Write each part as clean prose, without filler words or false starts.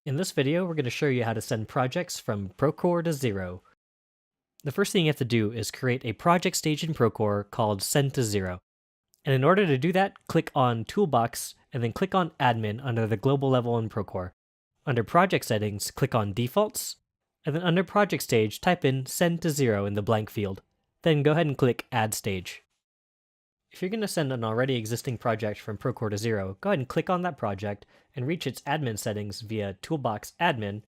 In this video, we're going to show you how to send projects from Procore to Xero. The first thing you have to do is create a project stage in Procore called Send to Xero. And in order to do that, click on Toolbox and then click on Admin under the global level in Procore. Under Project Settings, click on Defaults, and then under Project Stage, type in Send to Xero in the blank field. Then go ahead and click Add Stage. If you're going to send an already existing project from Procore to Xero, go ahead and click on that project and reach its admin settings via Toolbox Admin,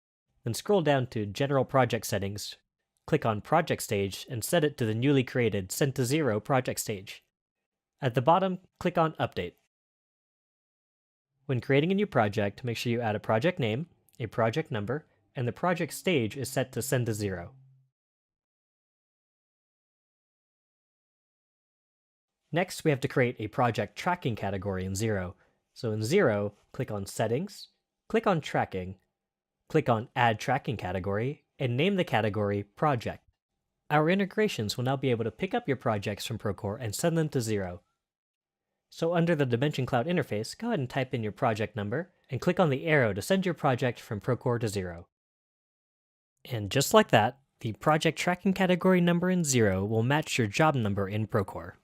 then scroll down to General Project Settings, click on Project Stage, and set it to the newly created Send to Xero project stage. At the bottom, click on Update. When creating a new project, make sure you add a project name, a project number, and the project stage is set to Send to Xero. Next, we have to create a project tracking category in Xero. So in Xero, click on Settings, click on Tracking, click on Add Tracking Category, and name the category Project. Our integrations will now be able to pick up your projects from Procore and send them to Xero. So under the Dimension Cloud interface, go ahead and type in your project number, and click on the arrow to send your project from Procore to Xero. And just like that, the project tracking category number in Xero will match your job number in Procore.